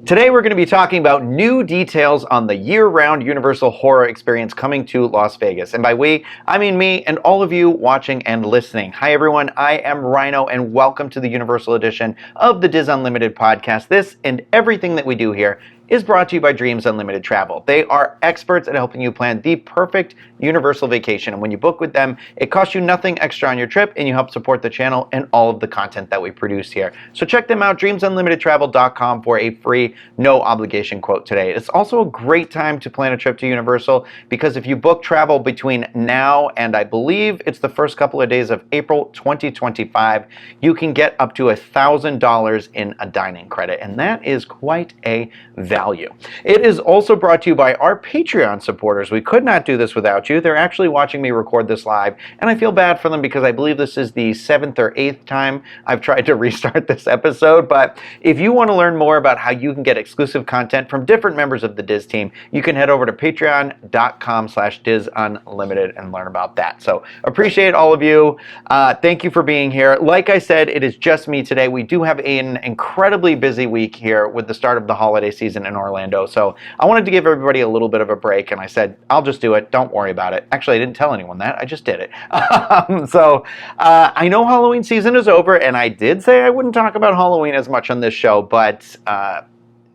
Today we're going to be talking about new details on the year-round Universal horror experience coming to Las Vegas. And by we, I mean me and all of you watching and listening. Hi everyone, I am Ryno and welcome to the Universal edition of the Diz Unlimited podcast. This and everything that we do here is brought to you by Dreams Unlimited Travel. They are experts at helping you plan the perfect Universal vacation. And when you book with them, it costs you nothing extra on your trip and you help support the channel and all of the content that we produce here. So check them out, dreamsunlimitedtravel.com, for a free, no obligation quote today. It's also a great time to plan a trip to Universal because if you book travel between now and I believe it's the first couple of days of April 2025, you can get up to $1,000 in a dining credit. And that is quite a value. It is also brought to you by our Patreon supporters. We could not do this without you. They're actually watching me record this live, and I feel bad for them because I believe this is the 7th or 8th time I've tried to restart this episode. But if you want to learn more about how you can get exclusive content from different members of the Diz team, you can head over to patreon.com/DizUnlimited and learn about that. So appreciate all of you. Thank you for being here. Like I said, it is just me today. We do have an incredibly busy week here with the start of the holiday season in Orlando. So I wanted to give everybody a little bit of a break, and I said, I'll just do it. Don't worry about it. Actually, I didn't tell anyone that. I just did it. I know Halloween season is over, and I did say I wouldn't talk about Halloween as much on this show, but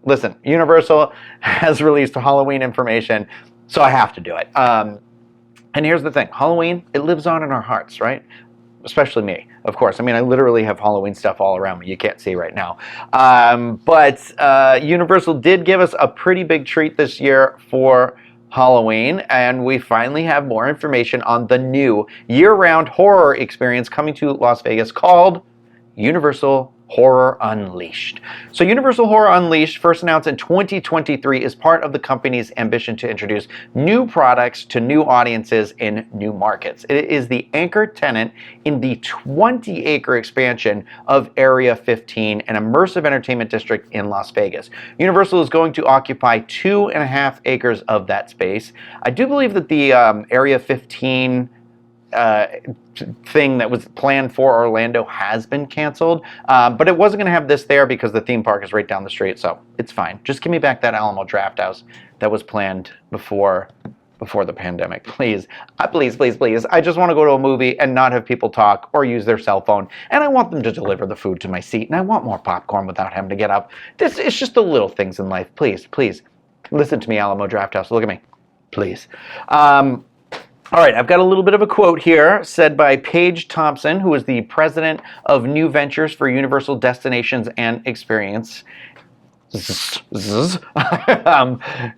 listen, Universal has released Halloween information, so I have to do it. And here's the thing. Halloween, it lives on in our hearts, right? Especially me, of course. I mean, I literally have Halloween stuff all around me. You can't see right now. But Universal did give us a pretty big treat this year for Halloween, and we finally have more information on the new year-round horror experience coming to Las Vegas called Universal Horror Unleashed. So Universal Horror Unleashed, first announced in 2023, is part of the company's ambition to introduce new products to new audiences in new markets. It is the anchor tenant in the 20-acre expansion of Area 15, an immersive entertainment district in Las Vegas. Universal is going to occupy 2.5 acres of that space. I do believe that the Area 15 thing that was planned for Orlando has been canceled, but it wasn't going to have this there because the theme park is right down the street, so it's fine. Just give me back that Alamo Draft House that was planned before the pandemic, please. Please, please, please. I just want to go to a movie and not have people talk or use their cell phone, and I want them to deliver the food to my seat, and I want more popcorn without having to get up. It's just the little things in life. Please, please, listen to me, Alamo Draft House. Look at me, please. All right, I've got a little bit of a quote here said by Paige Thompson, who is the president of New Ventures for Universal Destinations and Experience. And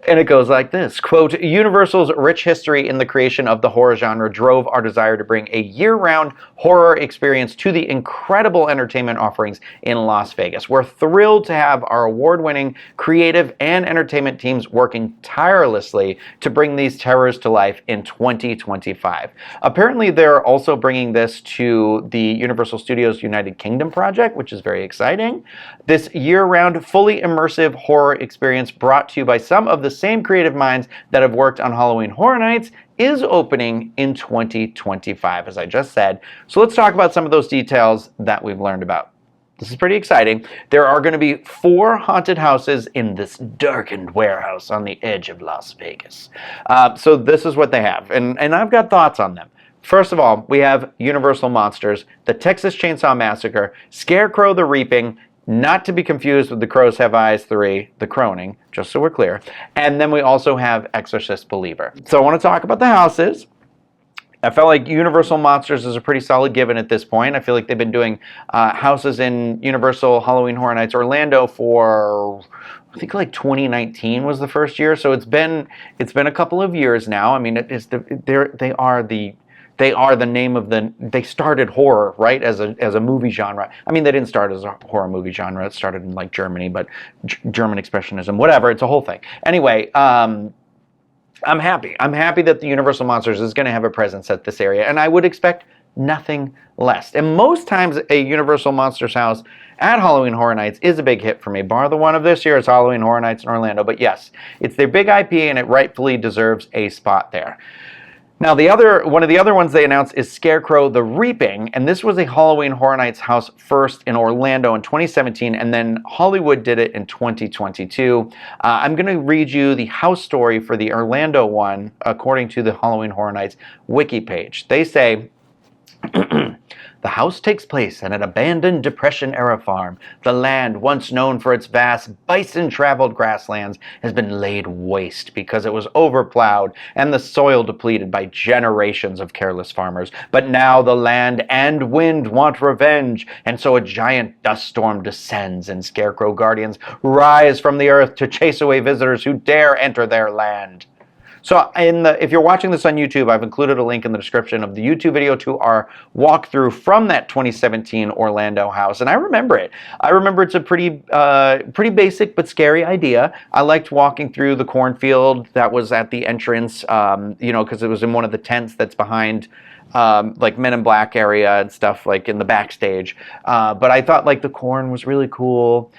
it goes like this, quote, Universal's rich history in the creation of the horror genre drove our desire to bring a year-round horror experience to the incredible entertainment offerings in Las Vegas. We're thrilled to have our award-winning creative and entertainment teams working tirelessly to bring these terrors to life in 2025. Apparently, they're also bringing this to the Universal Studios United Kingdom project, which is very exciting. This year-round, fully immersive horror experience brought to you by some of the same creative minds that have worked on Halloween Horror Nights is opening in 2025, as I just said. So let's talk about some of those details that we've learned about. This is pretty exciting. There are going to be 4 haunted houses in this darkened warehouse on the edge of Las Vegas. So this is what they have, and I've got thoughts on them. First of all, we have Universal Monsters, the Texas Chainsaw Massacre, Scarecrow the Reaping, not to be confused with The Crows Have Eyes 3, The Croning, just so we're clear. And then we also have Exorcist Believer. So I want to talk about the houses. I felt like Universal Monsters is a pretty solid given at this point. I feel like they've been doing houses in Universal Halloween Horror Nights Orlando for, I think, like 2019 was the first year. So it's been a couple of years now. I mean, they are the name of they started horror, right, as a movie genre. I mean, they didn't start as a horror movie genre. It started in like Germany, but German expressionism, whatever, it's a whole thing. Anyway, I'm happy. I'm happy that the Universal Monsters is going to have a presence at this area, and I would expect nothing less. And most times a Universal Monsters house at Halloween Horror Nights is a big hit for me, bar the one of this year. It's Halloween Horror Nights in Orlando, but yes, it's their big IP, and it rightfully deserves a spot there. Now, one of the other ones they announced is Scarecrow the Reaping, and this was a Halloween Horror Nights house first in Orlando in 2017, and then Hollywood did it in 2022. I'm going to read you the house story for the Orlando one, according to the Halloween Horror Nights wiki page. They say, the house takes place at an abandoned Depression-era farm. The land, once known for its vast bison-traveled grasslands, has been laid waste because it was overplowed and the soil depleted by generations of careless farmers. But now the land and wind want revenge, and so a giant dust storm descends, and Scarecrow guardians rise from the earth to chase away visitors who dare enter their land. So if you're watching this on YouTube, I've included a link in the description of the YouTube video to our walkthrough from that 2017 Orlando house. And I remember it. I remember it's a pretty basic but scary idea. I liked walking through the cornfield that was at the entrance, because it was in one of the tents that's behind like Men in Black area and stuff, like in the backstage. But I thought like the corn was really cool.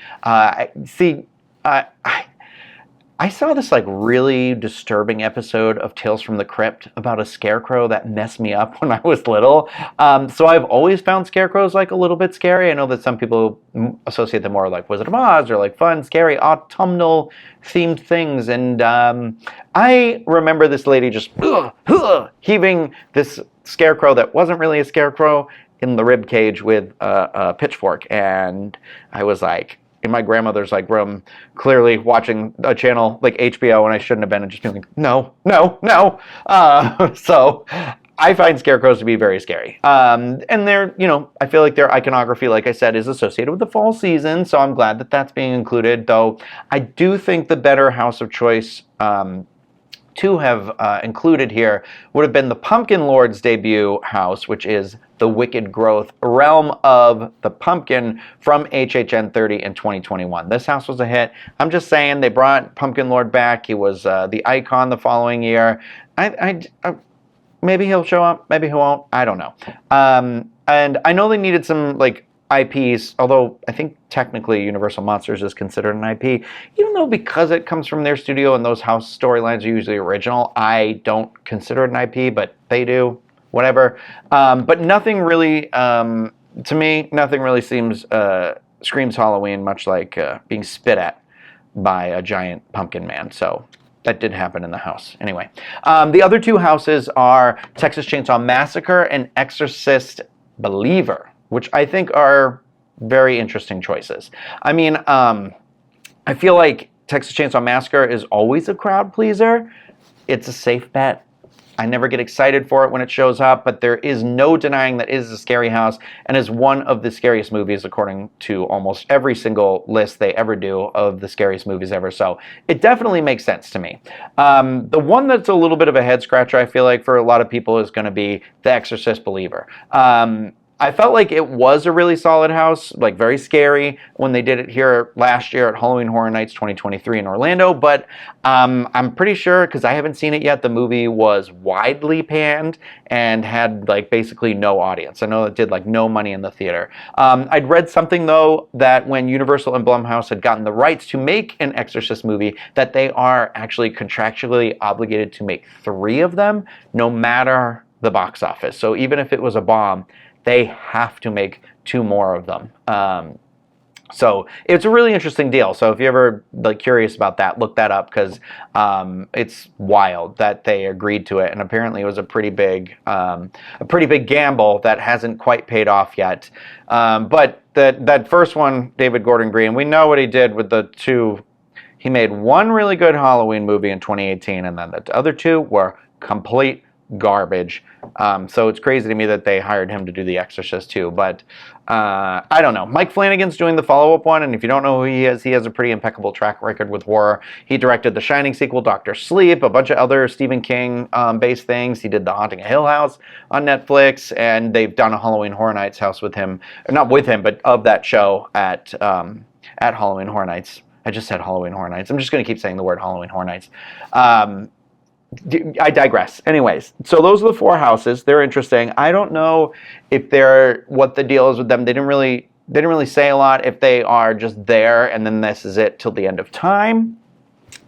I saw this like really disturbing episode of Tales from the Crypt about a scarecrow that messed me up when I was little. So I've always found scarecrows like a little bit scary. I know that some people associate them more like Wizard of Oz or like fun, scary, autumnal themed things. And I remember this lady just heaving this scarecrow that wasn't really a scarecrow in the rib cage with a pitchfork. And I was like, in my grandmother's like room, clearly watching a channel like HBO, and I shouldn't have been, and just feeling no. So I find scarecrows to be very scary. And they're, I feel like their iconography, like I said, is associated with the fall season. So I'm glad that that's being included. Though I do think the better house of choice to have included here would have been the Pumpkin Lord's debut house, which is the Wicked Growth Realm of the Pumpkin from HHN 30 in 2021. This house was a hit. I'm just saying, they brought Pumpkin Lord back. He was the icon the following year. Maybe he'll show up, maybe he won't. I don't know. And I know they needed some like IPs, although I think technically Universal Monsters is considered an IP, even though because it comes from their studio and those house storylines are usually original, I don't consider it an IP, but they do. Whatever. But nothing really, to me, nothing really screams Halloween, much like being spit at by a giant pumpkin man. So that did happen in the house. Anyway, the other two houses are Texas Chainsaw Massacre and Exorcist Believer, which I think are very interesting choices. I mean, I feel like Texas Chainsaw Massacre is always a crowd pleaser. It's a safe bet. I never get excited for it when it shows up, but there is no denying that it is a scary house and is one of the scariest movies according to almost every single list they ever do of the scariest movies ever. So it definitely makes sense to me. The one that's a little bit of a head scratcher, I feel like, for a lot of people is going to be The Exorcist Believer. I felt like it was a really solid house, like very scary when they did it here last year at Halloween Horror Nights 2023 in Orlando, but I'm pretty sure, because I haven't seen it yet, the movie was widely panned and had like basically no audience. I know it did like no money in the theater. I'd read something though that when Universal and Blumhouse had gotten the rights to make an Exorcist movie, that they are actually contractually obligated to make 3 of them, no matter the box office. So even if it was a bomb, they have to make 2 more of them. So it's a really interesting deal. So if you're ever like curious about that, look that up, because it's wild that they agreed to it, and apparently it was a pretty big gamble that hasn't quite paid off yet. But that first one, David Gordon Green, we know what he did with the 2. He made 1 really good Halloween movie in 2018, and then the other 2 were complete garbage. So it's crazy to me that they hired him to do The Exorcist too. But I don't know. Mike Flanagan's doing the follow-up one, and if you don't know who he has a pretty impeccable track record with horror. He directed the Shining sequel, Dr. Sleep, a bunch of other Stephen King based things. He did The Haunting of Hill House on Netflix, and they've done a Halloween Horror Nights house with him. Not with him, but of that show at Halloween Horror Nights. I just said Halloween Horror Nights. I'm just going to keep saying the word Halloween Horror Nights. I digress. Anyways, so those are the 4 houses. They're interesting. I don't know if what the deal is with them. They didn't really say a lot. If they are just there and then this is it till the end of time.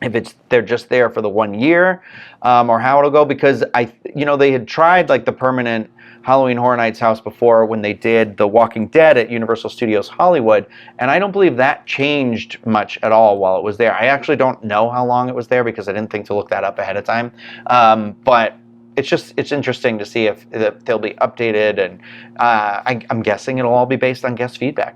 if they're just there for the 1 year, or how it'll go, because they had tried like the permanent Halloween Horror Nights house before when they did The Walking Dead at Universal Studios Hollywood, and I don't believe that changed much at all while it was there. I actually don't know how long it was there because I didn't think to look that up ahead of time, but it's interesting to see if they'll be updated, and I'm guessing it'll all be based on guest feedback.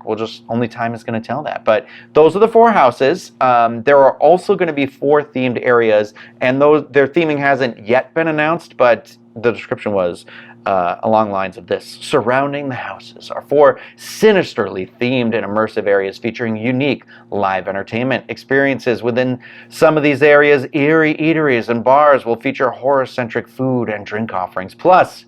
Only time is going to tell that. But those are the 4 houses. There are also going to be 4 themed areas, and their theming hasn't yet been announced, but the description was along lines of this. Surrounding the houses are 4 sinisterly themed and immersive areas featuring unique live entertainment experiences. Within some of these areas, eerie eateries and bars will feature horror-centric food and drink offerings. Plus,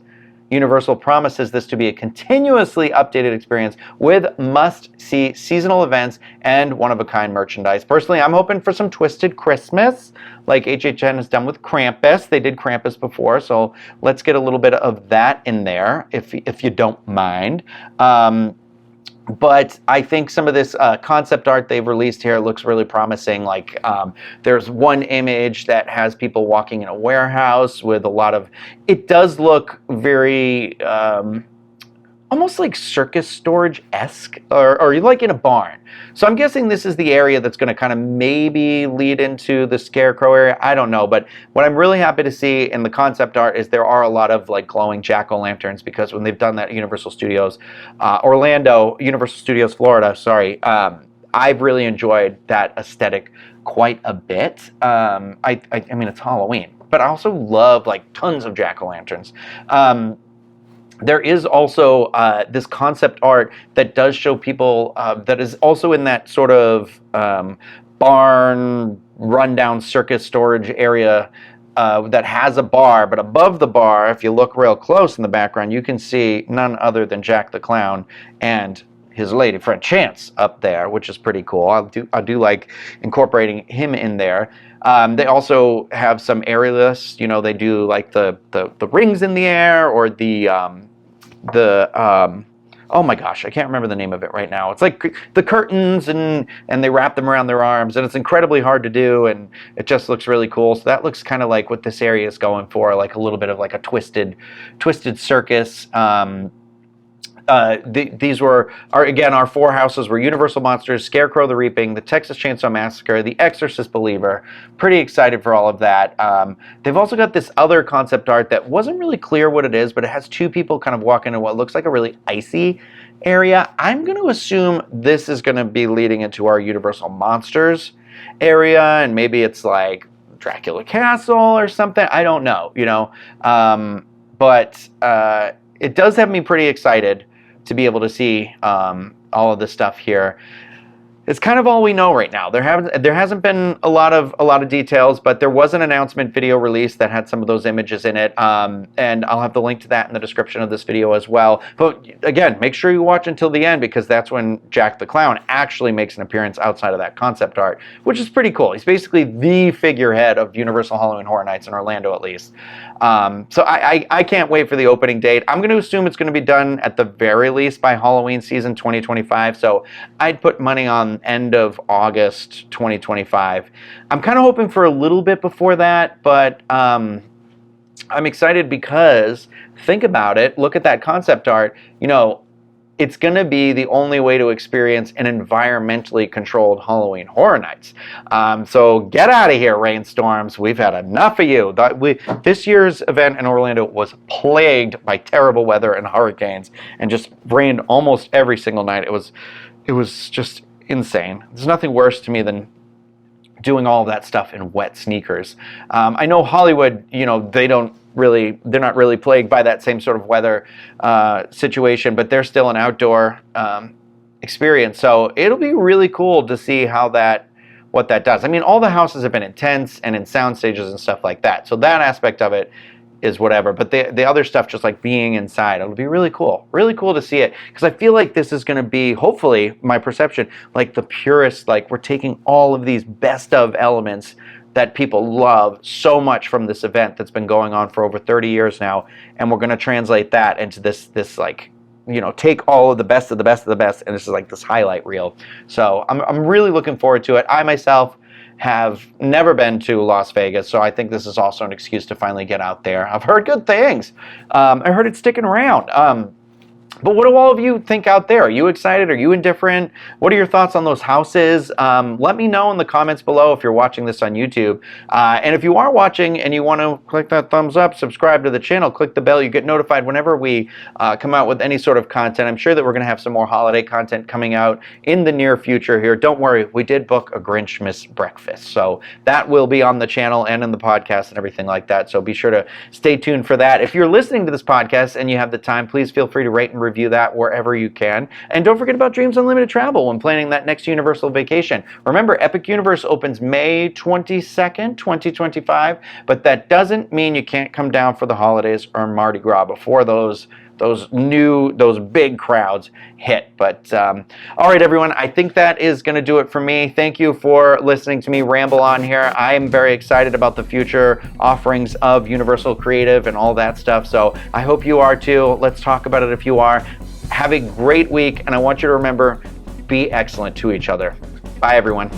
Universal promises this to be a continuously updated experience with must-see seasonal events and one-of-a-kind merchandise. Personally, I'm hoping for some Twisted Christmas, like HHN has done with Krampus. They did Krampus before, so let's get a little bit of that in there, if you don't mind. But I think some of this concept art they've released here looks really promising. Like there's one image that has people walking in a warehouse with a lot of, it does look very almost like circus storage-esque, or like in a barn. So I'm guessing this is the area that's going to kind of maybe lead into the Scarecrow area. I don't know, but what I'm really happy to see in the concept art is there are a lot of like glowing jack-o'-lanterns, because when they've done that at Universal Studios Universal Studios Florida, sorry, I've really enjoyed that aesthetic quite a bit. I mean, it's Halloween, but I also love like tons of jack-o'-lanterns. There is also this concept art that does show people that is also in that sort of barn, rundown circus storage area that has a bar. But above the bar, if you look real close in the background, you can see none other than Jack the Clown and his lady friend Chance up there, which is pretty cool. I do like incorporating him in there. They also have some aerialists. They do like the rings in the air, or oh my gosh, I can't remember the name of it right now. It's like the curtains, and they wrap them around their arms, and it's incredibly hard to do, and it just looks really cool. So that looks kind of like what this area is going for, like a little bit of like a twisted circus. These are again, our 4 houses were Universal Monsters, Scarecrow the Reaping, the Texas Chainsaw Massacre, The Exorcist Believer. Pretty excited for all of that. They've also got this other concept art that wasn't really clear what it is, but it has 2 people kind of walking in what looks like a really icy area. I'm going to assume this is going to be leading into our Universal Monsters area, and maybe it's like Dracula Castle or something. I don't know, but it does have me pretty excited to be able to see all of this stuff here. It's kind of all we know right now. There hasn't been a lot of details, but there was an announcement video release that had some of those images in it, and I'll have the link to that in the description of this video as well. But again, make sure you watch until the end, because that's when Jack the Clown actually makes an appearance outside of that concept art, which is pretty cool. He's basically the figurehead of Universal Halloween Horror Nights in Orlando, at least. So I can't wait for the opening date. I'm going to assume it's going to be done at the very least by Halloween season 2025. So I'd put money on end of August 2025. I'm kind of hoping for a little bit before that, but I'm excited because think about it. Look at that concept art. It's going to be the only way to experience an environmentally controlled Halloween Horror Nights. So get out of here, rainstorms. We've had enough of you. This year's event in Orlando was plagued by terrible weather and hurricanes, and just rained almost every single night. It was just insane. There's nothing worse to me than doing all of that stuff in wet sneakers. I know Hollywood, they're not really plagued by that same sort of weather situation, but they're still an outdoor experience. So it'll be really cool to see what that does. I mean, all the houses have been in tents and in sound stages and stuff like that. So that aspect of it is whatever. But the other stuff, just like being inside, it'll be really cool. Really cool to see it. Because I feel like this is going to be, hopefully, my perception, like the purest, like we're taking all of these best of elements that people love so much from this event that's been going on for over 30 years now, and we're going to translate that into this like, take all of the best of the best of the best, and this is like this highlight reel. So I'm really looking forward to it. I myself have never been to Las Vegas, so I think this is also an excuse to finally get out there. I've heard good things. I heard it's sticking around. But what do all of you think out there? Are you excited? Are you indifferent? What are your thoughts on those houses? Let me know in the comments below if you're watching this on YouTube. And if you are watching and you want to click that thumbs up, subscribe to the channel, click the bell, you get notified whenever we come out with any sort of content. I'm sure that we're going to have some more holiday content coming out in the near future here. Don't worry, we did book a Grinchmas breakfast. So that will be on the channel and in the podcast and everything like that. So be sure to stay tuned for that. If you're listening to this podcast and you have the time, please feel free to rate and review that wherever you can. And don't forget about Dreams Unlimited Travel when planning that next Universal vacation. Remember, Epic Universe opens May 22nd, 2025, but that doesn't mean you can't come down for the holidays or Mardi Gras before those big crowds hit. But all right, everyone, I think that is going to do it for me. Thank you for listening to me ramble on here. I am very excited about the future offerings of Universal Creative and all that stuff, so I hope you are too. Let's talk about it if you are. Have a great week, and I want you to remember, be excellent to each other. Bye, everyone.